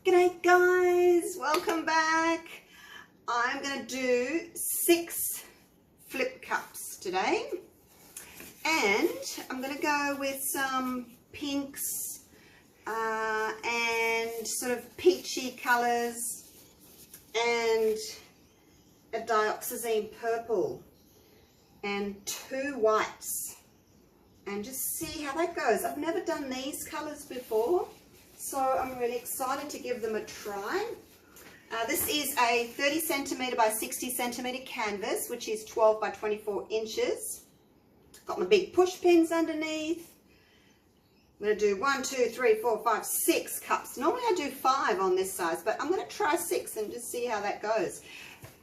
G'day guys, welcome back. I'm going to do 6 flip cups today, and I'm going to go with some pinks and sort of peachy colours and a dioxazine purple and 2 whites, and just see how that goes. I've never done these colours before, so I'm really excited to give them a try. This is a 30 centimetre by 60 centimetre canvas, which is 12 by 24 inches. Got my big push pins underneath. I'm going to do 1, 2, 3, 4, 5, 6 cups. Normally I do 5 on this size, but I'm going to try 6 and just see how that goes.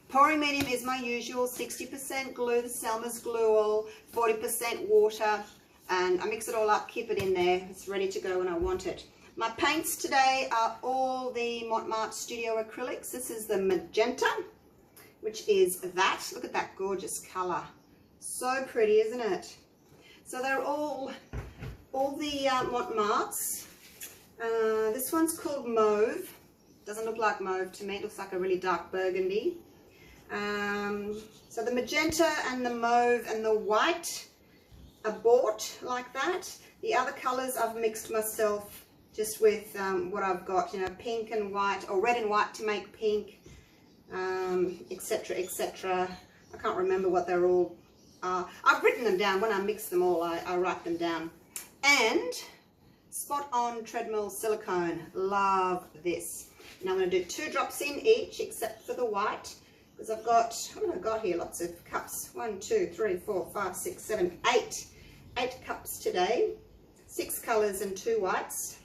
Pouring medium is my usual, 60% glue, the Selmer's glue oil, 40% water, and I mix it all up, keep it in there. It's ready to go when I want it. My paints today are all the Mont Marte Studio acrylics. This is the magenta, which is that. Look at that gorgeous colour. So pretty, isn't it? So they're all the Mont Martes. This one's called Mauve. Doesn't look like mauve to me. It looks like a really dark burgundy. So the magenta and the mauve and the white are bought like that. The other colours I've mixed myself just with what I've got, you know, pink and white, or red and white to make pink, etc, etc. I can't remember what they're all are. I've written them down. When I mix them all, I write them down. And Spot On Treadmill Silicone. Love this. Now I'm going to do 2 drops in each, except for the white, because I've got, what have I got here? Lots of cups. 1, 2, 3, 4, 5, 6, 7, 8. 8 cups today. 6 colours and 2 whites.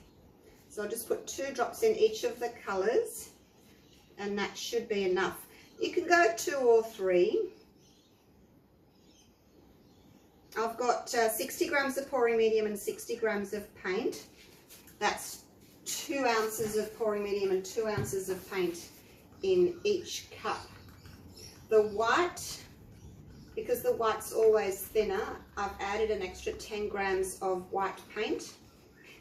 So I'll just put 2 drops in each of the colours, and that should be enough. You can go 2 or 3. I've got 60 grams of pouring medium and 60 grams of paint. That's 2 ounces of pouring medium and 2 ounces of paint in each cup. The white, because the white's always thinner, I've added an extra 10 grams of white paint.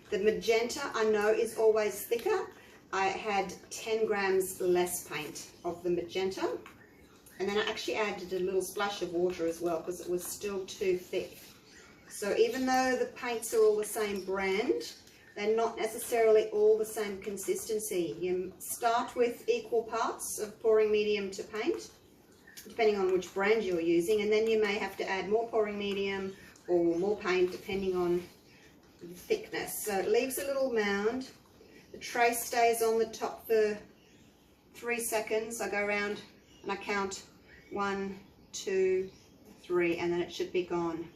The magenta, I know, is always thicker. I had 10 grams less paint of the magenta. And then I actually added a little splash of water as well, because it was still too thick. So even though the paints are all the same brand, they're not necessarily all the same consistency. You start with equal parts of pouring medium to paint, depending on which brand you're using, and then you may have to add more pouring medium or more paint depending on the thickness. So it leaves a little mound. The tray stays on the top for 3 seconds. I go around and I count 1, 2, 3, and then it should be gone.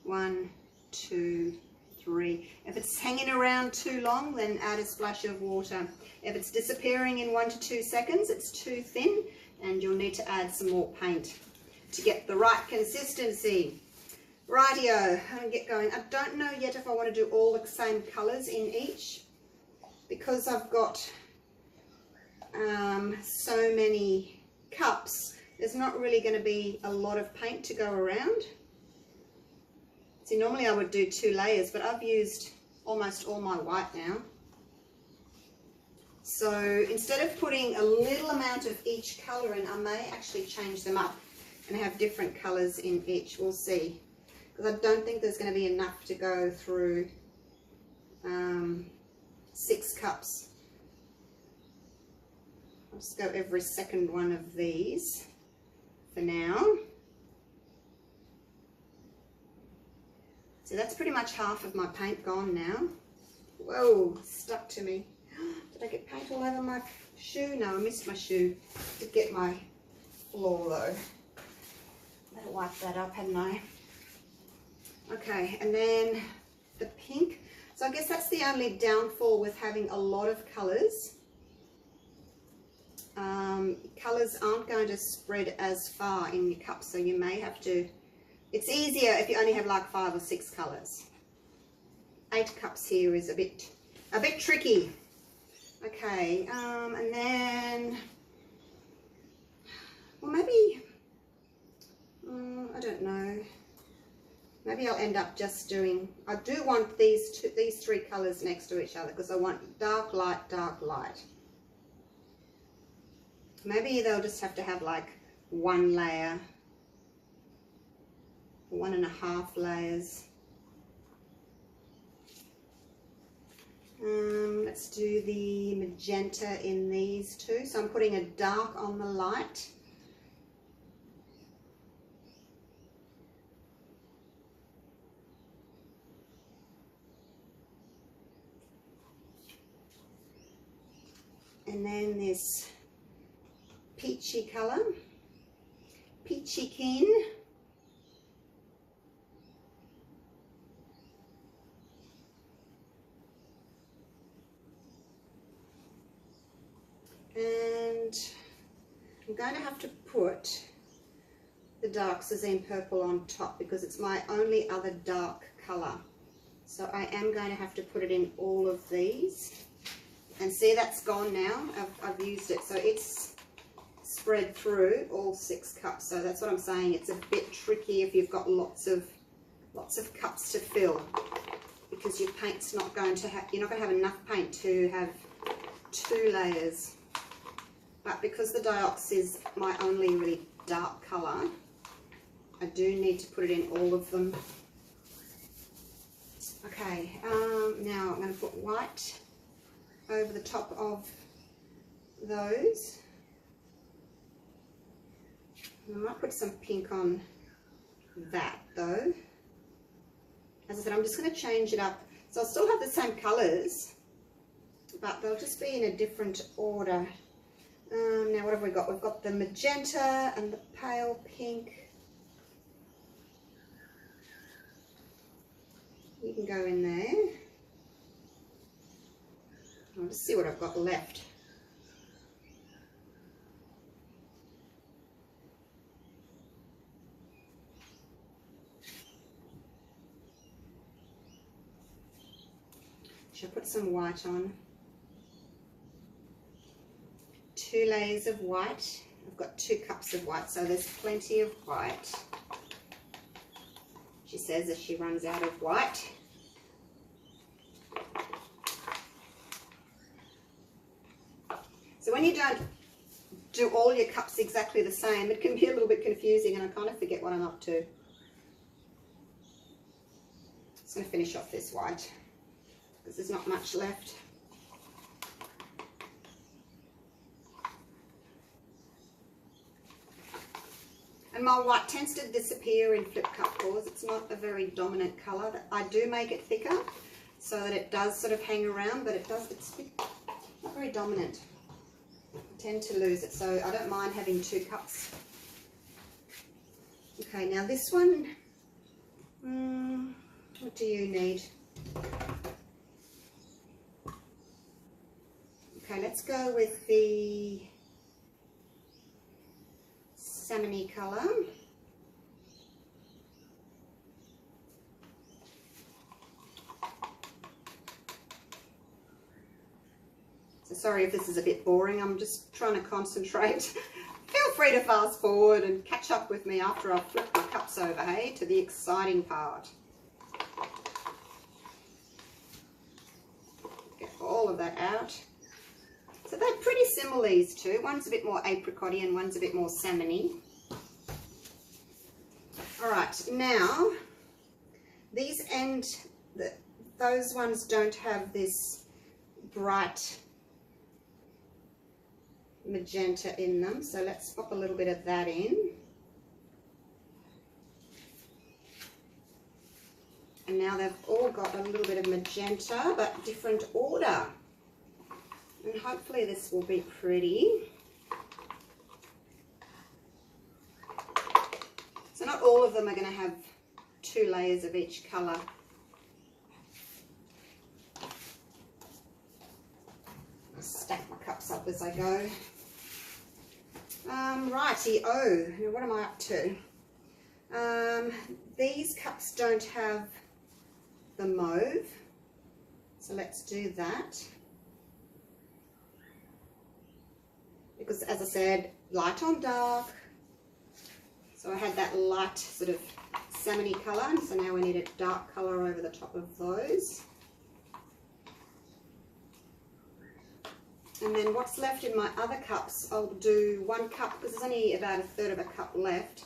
1, 2, 3. If it's hanging around too long, then add a splash of water. If it's disappearing in 1 to 2 seconds, it's too thin, and you'll need to add some more paint to get the right consistency. Rightio, I'm going to get going. I don't know yet if I want to do all the same colours in each, because I've got so many cups. There's not really going to be a lot of paint to go around. See, normally I would do 2 layers, but I've used almost all my white now. So instead of putting a little amount of each colour in, I may actually change them up and have different colours in each. We'll see. Because I don't think there's going to be enough to go through 6 cups. I'll just go every second one of these for now. So that's pretty much half of my paint gone now. Whoa, stuck to me. Did I get paint all over my shoe? No, I missed my shoe. Did get my floor though. Better wipe that up, hadn't I? Okay, and then the pink. So I guess that's the only downfall with having a lot of colours. Colours aren't going to spread as far in your cup, so you may have to. It's easier if you only have like 5 or 6 colours. 8 cups here is a bit tricky. Okay, and then, well, maybe I don't know. Maybe I'll end up just doing, I do want these three colours next to each other because I want dark, light, dark, light. Maybe they'll just have to have like one layer, 1.5 layers. Let's do the magenta in these two. So I'm putting a dark on the light. And then this peachy colour, peachy keen. And I'm going to have to put the dark Sazine purple on top because it's my only other dark colour. So I am going to have to put it in all of these. And see, that's gone now. I've used it. So it's spread through all 6 cups. So that's what I'm saying. It's a bit tricky if you've got lots of cups to fill, because your paint's not going to have, you're not going to have enough paint to have 2 layers. But because the Diox is my only really dark colour, I do need to put it in all of them. Okay, now I'm going to put white over the top of those. I might put some pink on that though. As I said, I'm just going to change it up. So I'll still have the same colours, but they'll just be in a different order. Now what have we got? We've got the magenta and the pale pink. You can go in there. I'll just see what I've got left. Should I put some white on? 2 layers of white. I've got 2 cups of white, so there's plenty of white. She says as she runs out of white. So when you don't do all your cups exactly the same, it can be a little bit confusing and I kind of forget what I'm up to. Just going to finish off this white because there's not much left. And my white tends to disappear in flip cup pours. It's not a very dominant colour. I do make it thicker so that it does sort of hang around, but it's not very dominant. I tend to lose it, so I don't mind having 2 cups. Okay, now this one, what do you need? Okay, let's go with the salmon-y colour. So sorry if this is a bit boring, I'm just trying to concentrate. Feel free to fast forward and catch up with me after I've flipped my cups over, hey, to the exciting part. Get all of that out. So they're pretty similar, these two. One's a bit more apricot-y and one's a bit more salmon-y. All right, now these those ones don't have this bright magenta in them, so let's pop a little bit of that in. And now they've all got a little bit of magenta, but different order. And hopefully this will be pretty. So not all of them are going to have 2 layers of each colour. I'll stack my cups up as I go. Righty-o, now what am I up to? These cups don't have the mauve, so let's do that. Because as I said, light on dark. So I had that light sort of salmon-y colour, so now we need a dark colour over the top of those. And then what's left in my other cups, I'll do 1 cup, because there's only about 1/3 of a cup left.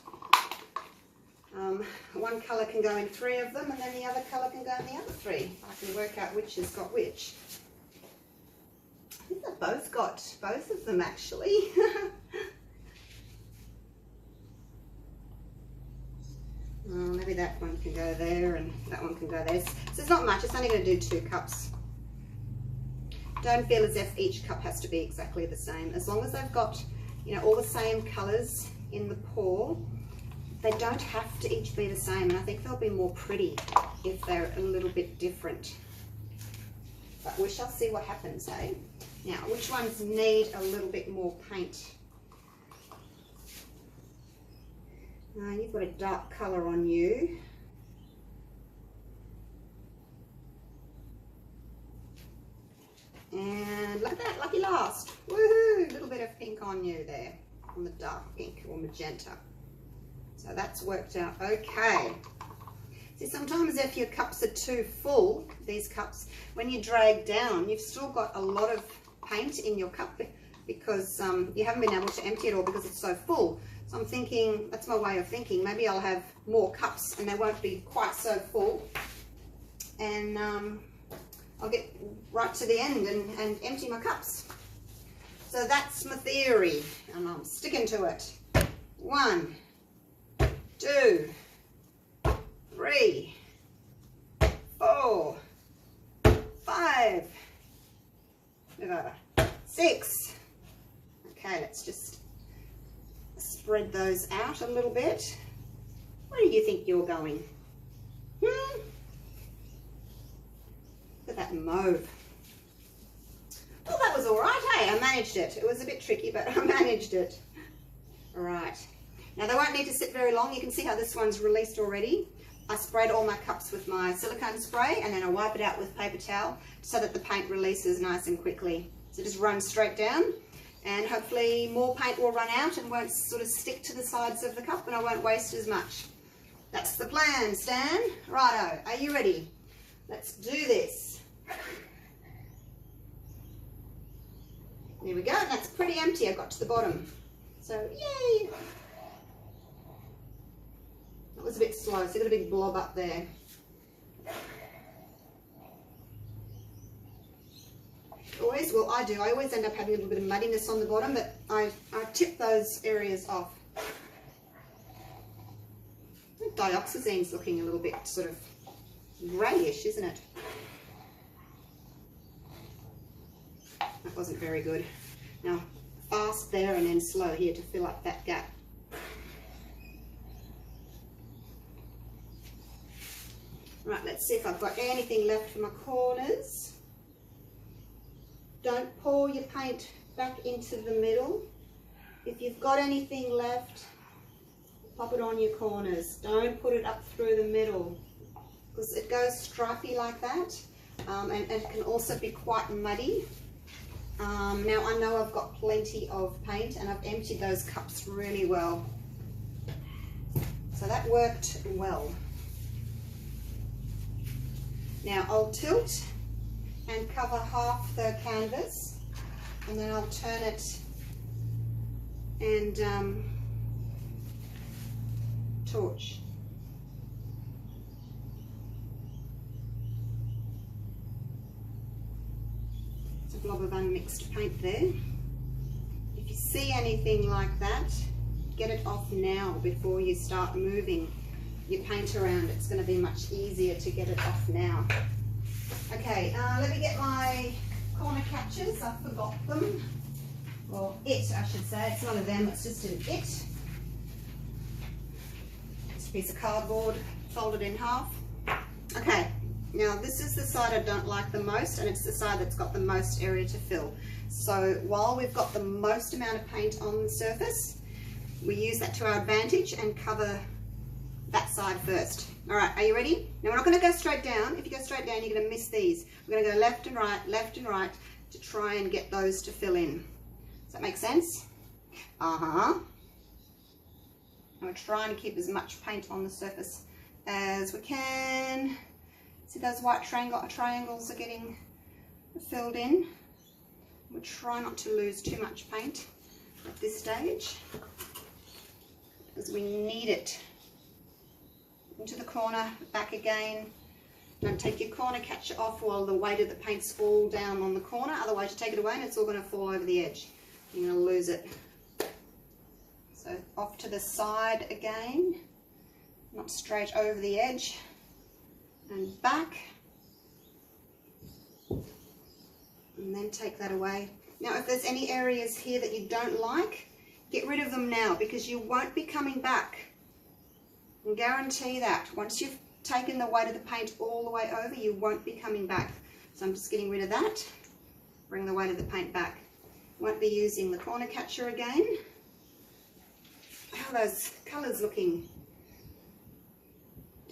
One colour can go in 3 of them, and then the other colour can go in the other 3. I can work out which has got which. I think they've both got both of them, actually. Maybe that one can go there and that one can go there. So it's not much, it's only going to do 2 cups. Don't feel as if each cup has to be exactly the same. As long as they've got, you know, all the same colours in the pour, they don't have to each be the same, and I think they'll be more pretty if they're a little bit different. But we shall see what happens, eh? Now, which ones need a little bit more paint? You've got a dark colour on you. And look at that, lucky last. Woohoo! A little bit of pink on you there, on the dark pink or magenta. So that's worked out okay. See, sometimes if your cups are too full, these cups, when you drag down, you've still got a lot of paint in your cup because you haven't been able to empty it all because it's so full. So I'm thinking, that's my way of thinking, maybe I'll have more cups and they won't be quite so full. And I'll get right to the end and empty my cups. So that's my theory, and I'm sticking to it. 1, 2, 3, 4, 5, 6. Okay, let's just spread those out a little bit. Where do you think you're going? Look at that mauve. Well, that was all right, hey? I managed it. It was a bit tricky, but I managed it. All right. Now, they won't need to sit very long. You can see how this one's released already. I sprayed all my cups with my silicone spray, and then I wipe it out with paper towel so that the paint releases nice and quickly. So just run straight down, and hopefully more paint will run out and won't sort of stick to the sides of the cup, and I won't waste as much. That's the plan, Stan. Righto, are you ready? Let's do this. There we go, that's pretty empty. I got to the bottom. So, yay! That was a bit slow, so I got a big blob up there. Always, well I do, I always end up having a little bit of muddiness on the bottom, but I tip those areas off. The dioxazine's looking a little bit sort of greyish, isn't it? That wasn't very good. Now, fast there and then slow here to fill up that gap. Right, let's see if I've got anything left for my corners. Don't pour your paint back into the middle. If you've got anything left, pop it on your corners. Don't put it up through the middle because it goes stripy like that, and it can also be quite muddy. Now I know I've got plenty of paint and I've emptied those cups really well. So that worked well. Now I'll tilt and cover half the canvas, and then I'll turn it and torch. It's a blob of unmixed paint there. If you see anything like that, get it off now before you start moving your paint around. It's going to be much easier to get it off now. Okay, let me get my corner catchers. I forgot them. Well, I should say. It's not a them, it's just an it. It's a piece of cardboard folded in half. Okay, now this is the side I don't like the most, and it's the side that's got the most area to fill. So while we've got the most amount of paint on the surface, we use that to our advantage and cover that side first. All right, are you ready? Now we're not going to go straight down. If you go straight down, you're going to miss these. We're going to go left and right to try and get those to fill in. Does that make sense? And we're trying to keep as much paint on the surface as we can. See those white triangles are getting filled in. We'll try not to lose too much paint at this stage, because we need it. Into the corner, back again. Don't take your corner catcher off while the weight of the paint's all down on the corner, otherwise you take it away and it's all going to fall over the edge. You're going to lose it. So off to the side again, not straight over the edge, and back, and then take that away. Now if there's any areas here that you don't like, get rid of them now, because you won't be coming back. I can guarantee that. Once you've taken the weight of the paint all the way over, you won't be coming back. So I'm just getting rid of that. Bring the weight of the paint back. Won't be using the corner catcher again. How are those colours looking?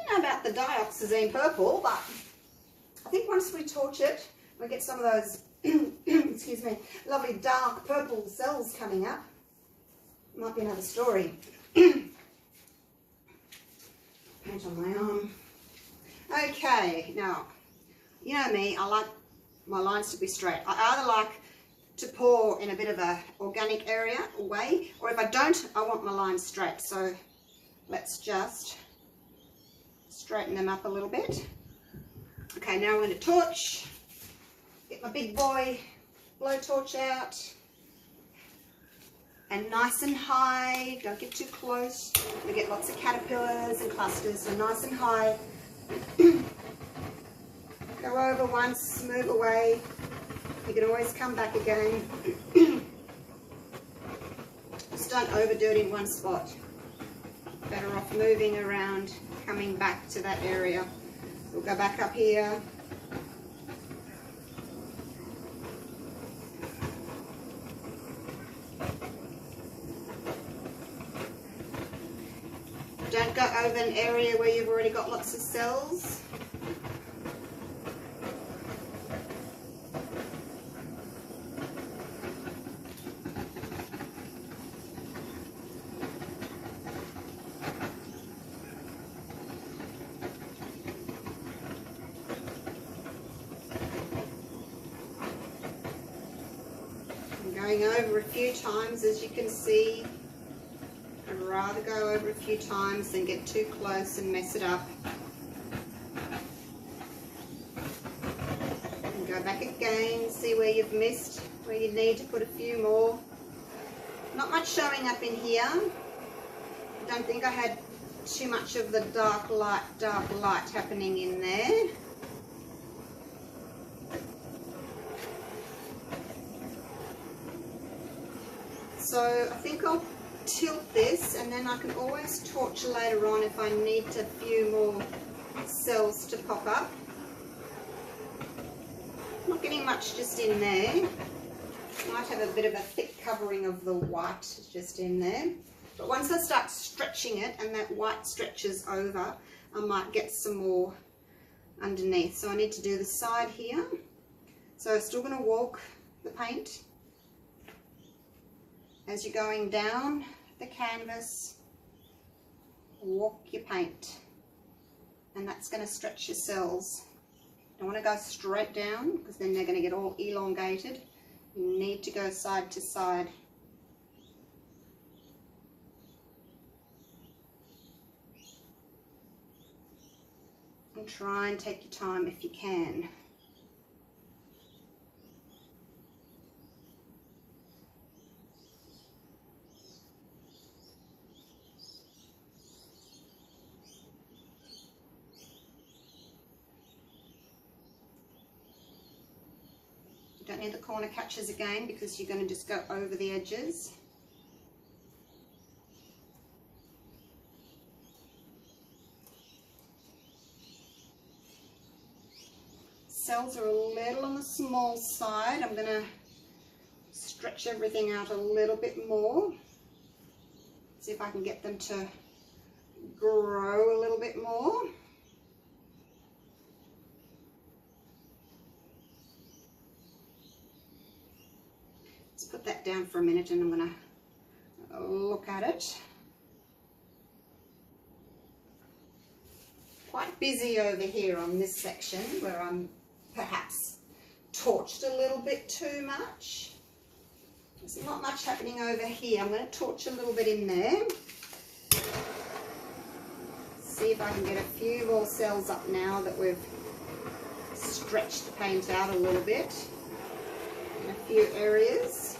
I don't know about the dioxazine purple, but I think once we torch it, we get some of those excuse me, lovely dark purple cells coming up. Might be another story. Paint on my arm. Okay, now, you know me, I like my lines to be straight. I either like to pour in a bit of a organic area way, or if I don't, I want my lines straight. So let's just straighten them up a little bit. Okay, now I'm going to torch. Get my big boy blowtorch out. And nice and high, don't get too close. We get lots of caterpillars and clusters, so nice and high. Go over once, move away. You can always come back again. Just don't overdo it in one spot. Better off moving around, coming back to that area. We'll go back up here. Don't go over an area where you've already got lots of cells. I'm going over a few times, as you can see. I'd rather go over a few times than get too close and mess it up. And go back again, see where you've missed, where you need to put a few more. Not much showing up in here. I don't think I had too much of the dark light happening in there. So I think I'll tilt this, and then I can always torch later on if I need a few more cells to pop up. Not getting much just in there. Might have a bit of a thick covering of the white just in there. But once I start stretching it and that white stretches over, I might get some more underneath. So I need to do the side here. So I'm still going to walk the paint as you're going down the canvas. Walk your paint, and that's going to stretch your cells. You don't want to go straight down, because then they're going to get all elongated. You need to go side to side. And try and take your time if you can. Don't need the corner catchers again, because you're going to just go over the edges. Cells are a little on the small side. I'm going to stretch everything out a little bit more. See if I can get them to grow a little bit more. Put that down for a minute, and I'm going to look at it. quite busy over here on this section where I'm perhaps torched a little bit too much. There's not much happening over here. I'm going to torch a little bit in there. See if I can get a few more cells up now that we've stretched the paint out a little bit in a few areas.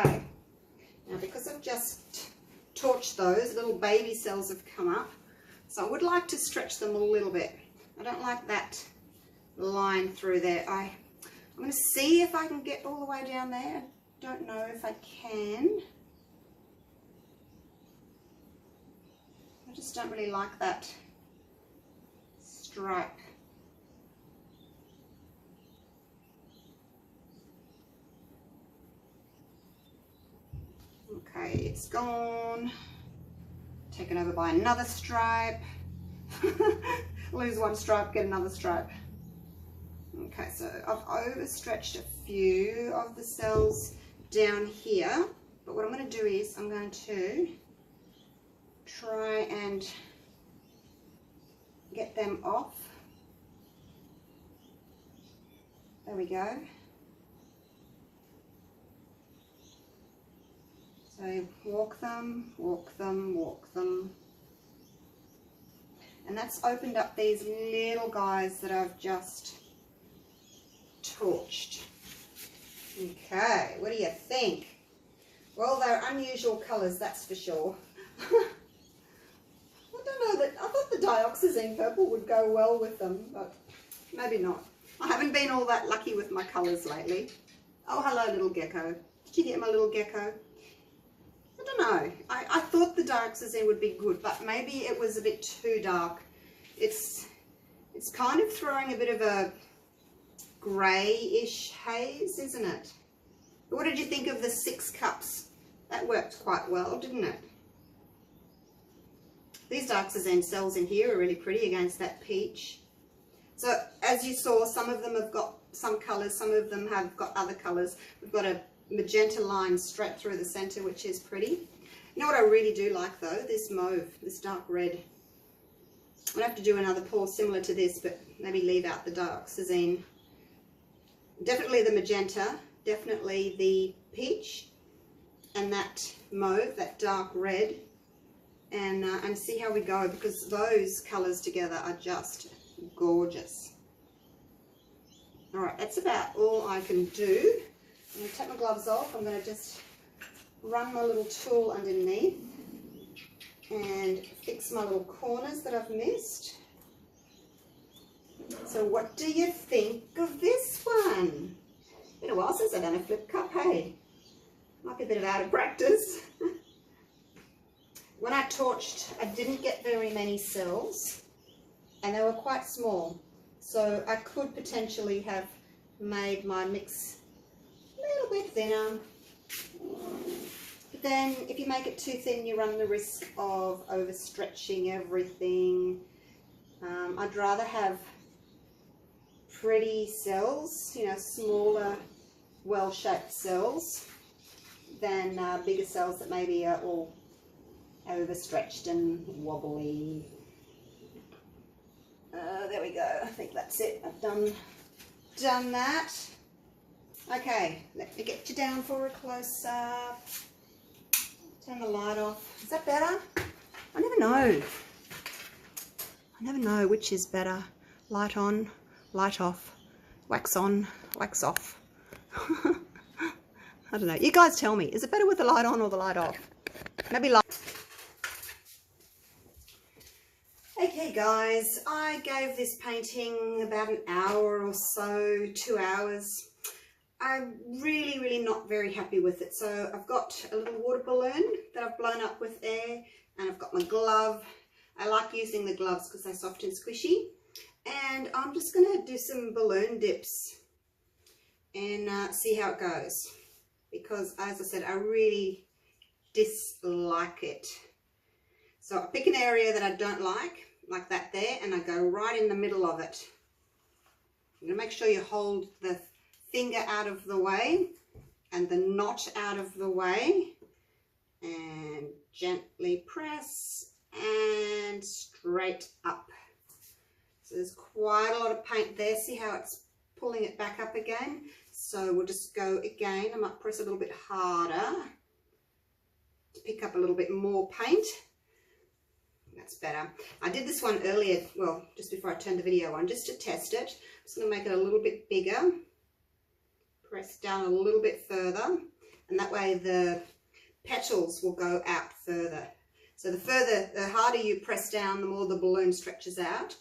Okay, now because I've just torched those, little baby cells have come up, so I would like to stretch them a little bit. I don't like that line through there. I'm going to see if I can get all the way down there. Don't know if I can. I just don't really like that stripe. Okay, it's gone. Taken over by another stripe. Lose one stripe, get another stripe. Okay, so I've overstretched a few of the cells down here, but what I'm going to do is I'm going to try and get them off. There we go. So walk them, walk them, walk them. And that's opened up these little guys that I've just torched. Okay, what do you think? Well, they're unusual colours, that's for sure. I don't know, I thought the dioxazine purple would go well with them, but maybe not. I haven't been all that lucky with my colours lately. Oh, hello, little gecko. Did you hear my little gecko? I don't know. I thought the dioxazine would be good, but maybe it was a bit too dark. It's kind of throwing a bit of a grey-ish haze, isn't it? What did you think of the 6 cups? That worked quite well, didn't it? These dioxazine cells in here are really pretty against that peach. So as you saw, some of them have got some colours, some of them have got other colours. We've got a magenta line straight through the centre, which is pretty. You know what I really do like though? This mauve, this dark red. I'm going to have to do another pour similar to this, but maybe leave out the dioxazine. Definitely the magenta, definitely the peach, and that mauve, that dark red, and see how we go, because those colours together are just gorgeous. Alright, that's about all I can do. I'm going to take my gloves off. I'm going to just run my little tool underneath and fix my little corners that I've missed. So what do you think of this one? Been a while since I've done a flip cup, hey? Might be a bit of out of practice. When I torched, I didn't get very many cells, and they were quite small. So I could potentially have made my mix a little bit thinner. But then if you make it too thin, you run the risk of overstretching everything. I'd rather have pretty cells, you know, smaller, well-shaped cells, than bigger cells that maybe are all overstretched and wobbly. There we go. I think that's it. I've done that. Okay, let me get you down for a close-up. Turn the light off. Is that better? I never know. I never know which is better. Light on, light off, wax on, wax off. I don't know. You guys tell me. Is it better with the light on or the light off? Maybe light. Okay guys, I gave this painting about an hour or so, 2 hours. I'm really not very happy with it. So I've got a little water balloon that I've blown up with air, and I've got my glove. I like using the gloves because they're soft and squishy. And I'm just going to do some balloon dips and see how it goes. Because as I said, I really dislike it. So I pick an area that I don't like like that there, and I go right in the middle of it. You're going to make sure you hold the finger out of the way and the knot out of the way, and gently press and straight up. So there's quite a lot of paint there. See how it's pulling it back up again? So we'll just go again. I might press a little bit harder to pick up a little bit more paint. That's better. I did this one earlier, well, just before I turned the video on, just to test it. I'm just going to make it a little bit bigger. Press down a little bit further, and that way the petals will go out further. So the harder you press down, the more the balloon stretches out,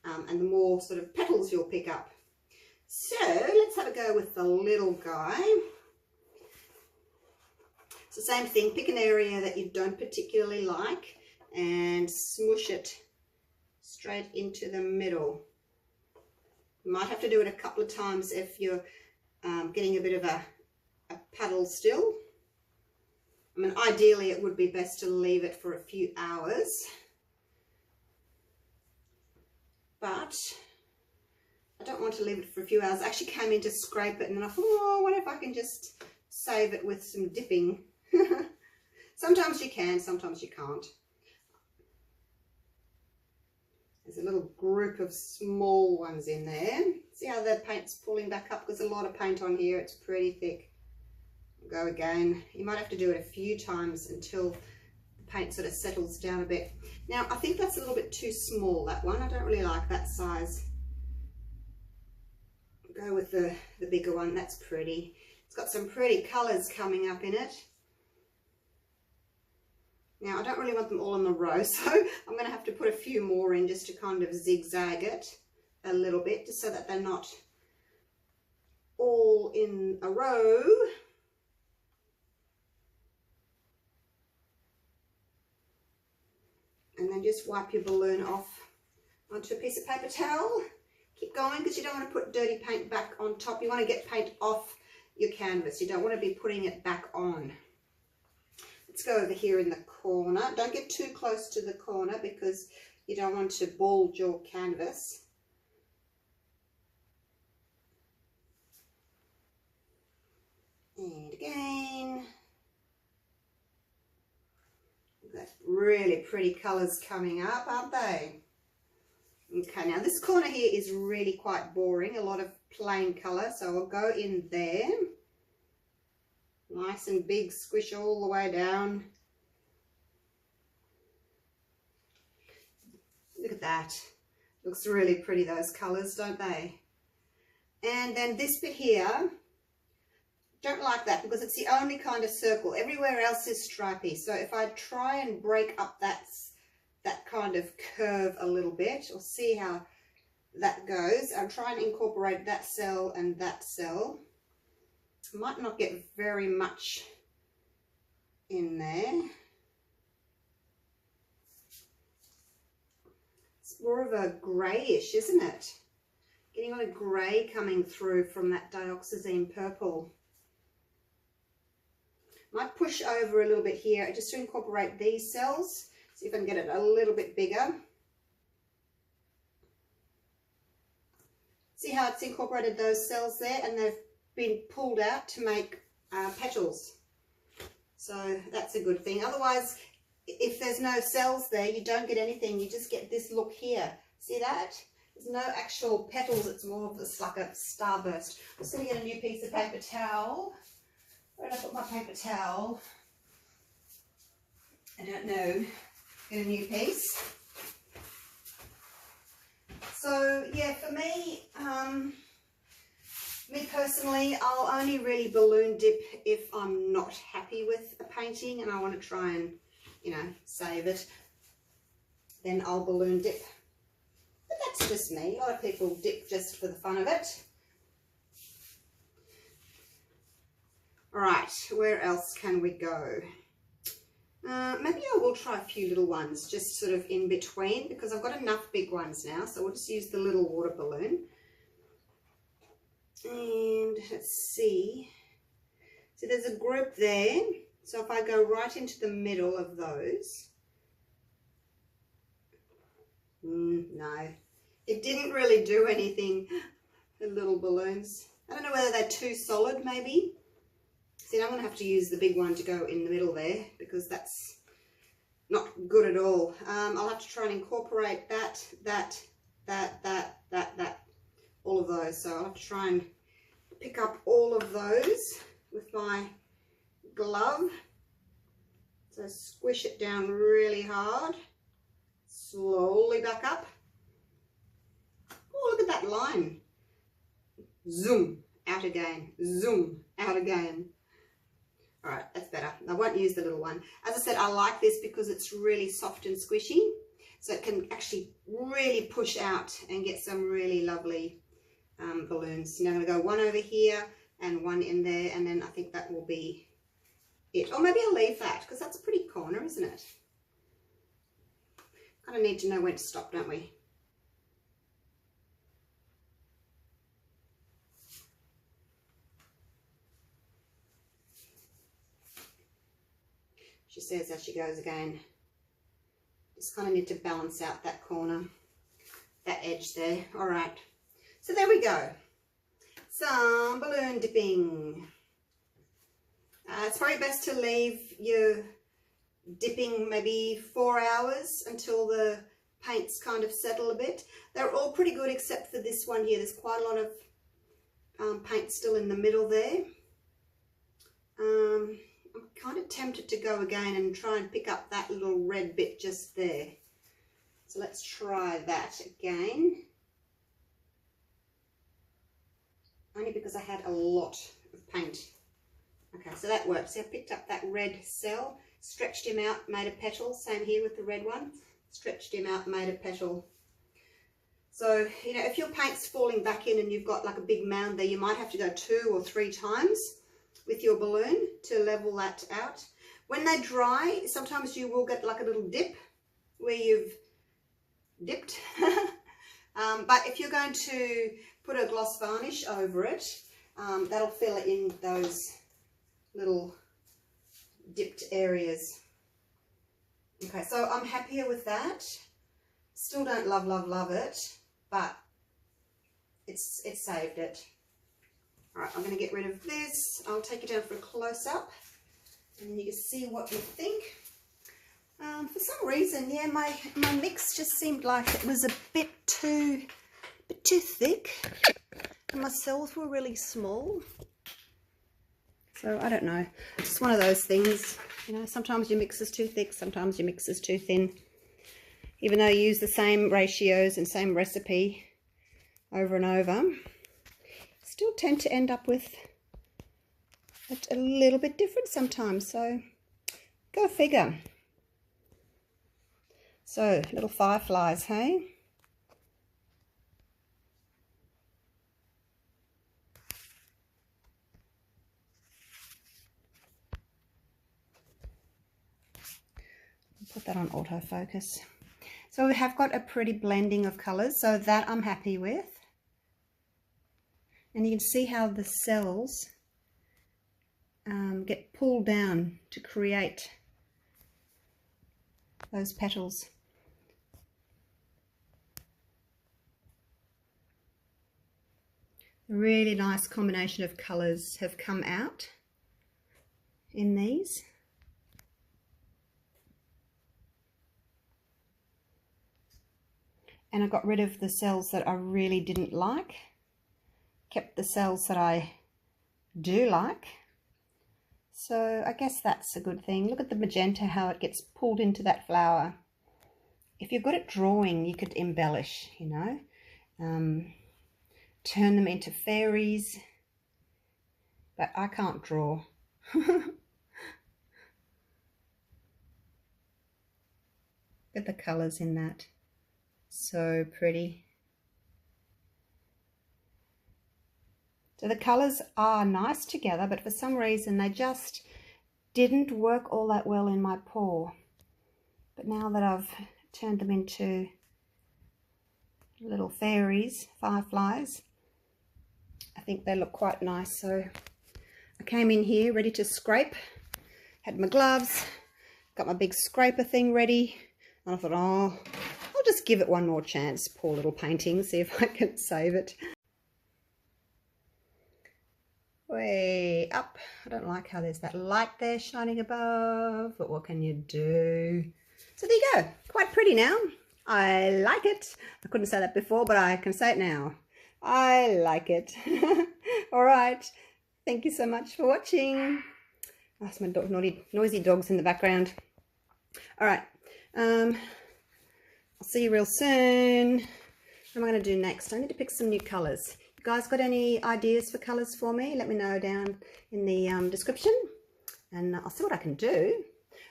and the more sort of petals you'll pick up. So let's have a go with the little guy. It's the same thing. Pick an area that you don't particularly like and smoosh it straight into the middle. You might have to do it a couple of times if you're getting a bit of a puddle still. I mean, ideally it would be best to leave it for a few hours, but I don't want to leave it for a few hours. I actually came in to scrape it, and then I thought, oh, what if I can just save it with some dipping? Sometimes you can, sometimes you can't. There's a little group of small ones in there. See how the paint's pulling back up? There's a lot of paint on here. It's pretty thick. Go again. You might have to do it a few times until the paint sort of settles down a bit. Now, I think that's a little bit too small, that one. I don't really like that size. Go with the bigger one. That's pretty. It's got some pretty colours coming up in it. Now, I don't really want them all in a row, so I'm going to have to put a few more in just to kind of zigzag it a little bit, just so that they're not all in a row. And then just wipe your balloon off onto a piece of paper towel. Keep going, because you don't want to put dirty paint back on top. You want to get paint off your canvas. You don't want to be putting it back on. Let's go over here in the corner. Don't get too close to the corner because you don't want to bulge your canvas. And again. That's really pretty colours coming up, aren't they? Okay, now this corner here is really quite boring, a lot of plain colour, so I'll go in there. Nice and big squish all the way down. Look at that. Looks really pretty, those colours, don't they? And then this bit here, don't like that because it's the only kind of circle. Everywhere else is stripy. So if I try and break up that kind of curve a little bit, or see how that goes, I'll try and incorporate that cell and that cell. I might not get very much in there. It's more of a greyish, isn't it? Getting a lot of grey coming through from that dioxazine purple. Might push over a little bit here just to incorporate these cells. See if I can get it a little bit bigger. See how it's incorporated those cells there, and they've been pulled out to make petals. So that's a good thing. Otherwise, if there's no cells there, you don't get anything. You just get this look here. See that? There's no actual petals. It's more of this like a starburst. I'm just going to get a new piece of paper towel. Where did I put my paper towel? I don't know. Get a new piece. So yeah, for me, me personally, I'll only really balloon dip if I'm not happy with a painting and I want to try and, you know, save it. Then I'll balloon dip. But that's just me. A lot of people dip just for the fun of it. Alright, where else can we go? Maybe I will try a few little ones just sort of in between, because I've got enough big ones now, so we'll just use the little water balloon. And let's see. So there's a group there, so if I go right into the middle of those, No, it didn't really do anything, the little balloons. I don't know whether they're too solid, maybe. See, I'm going to have to use the big one to go in the middle there because that's not good at all. I'll have to try and incorporate that, all of those. So I'll have to try and pick up all of those with my glove. So squish it down really hard, slowly back up. Oh, look at that line. Zoom, out again, zoom, out again. All right, that's better. I won't use the little one. As I said, I like this because it's really soft and squishy. So it can actually really push out and get some really lovely balloons. Now I'm going to go one over here and one in there, and then I think that will be it. Or maybe I'll leave that because that's a pretty corner, isn't it? Kind of need to know when to stop, don't we? She says as she goes again. Just kind of need to balance out that corner, that edge there. All right. So there we go. Some balloon dipping. It's probably best to leave your dipping maybe 4 hours until the paints kind of settle a bit. They're all pretty good except for this one here. There's quite a lot of paint still in the middle there. I'm kind of tempted to go again and try and pick up that little red bit just there. So let's try that again. Only because I had a lot of paint. Okay, so that worked. So I picked up that red cell, stretched him out, made a petal. Same here with the red one. Stretched him out, made a petal. So, you know, if your paint's falling back in and you've got like a big mound there, you might have to go 2 or 3 times with your balloon to level that out. When they dry, sometimes you will get like a little dip where you've dipped. But if you're going to put a gloss varnish over it, that'll fill in those little dipped areas. Okay, so I'm happier with that. Still don't love it, but it's saved it. All right, I'm going to get rid of this. I'll take it down for a close-up, and you can see what you think. For some reason, yeah, my mix just seemed like it was a bit too thick, and my cells were really small. So I don't know. It's just one of those things, you know. Sometimes your mix is too thick, sometimes your mix is too thin. Even though you use the same ratios and same recipe over and over, still tend to end up with it a little bit different sometimes. So go figure. So little fireflies, hey? Put that on autofocus. So we have got a pretty blending of colours, so that I'm happy with. And you can see how the cells get pulled down to create those petals. A really nice combination of colours have come out in these. And I got rid of the cells that I really didn't like. Kept the cells that I do like. So I guess that's a good thing. Look at the magenta, how it gets pulled into that flower. If you're good at drawing, you could embellish, you know. Turn them into fairies. But I can't draw. Look at the colours in that. So pretty. So the colours are nice together, but for some reason they just didn't work all that well in my pour. But now that I've turned them into little fairies, fireflies, I think they look quite nice. So I came in here ready to scrape, had my gloves, got my big scraper thing ready, and I thought, oh, I'll just give it one more chance, poor little painting, see if I can save it. Way up. I don't like how there's that light there shining above, but what can you do? So there you go, quite pretty now. I like it. I couldn't say that before, but I can say it now. I like it. All right, thank you so much for watching. That's my dog, noisy dogs in the background. All right, I'll see you real soon. What am I going to do next? I need to pick some new colours. You guys got any ideas for colours for me? Let me know down in the description, and I'll see what I can do.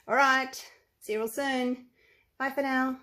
All right, see you real soon. Bye for now.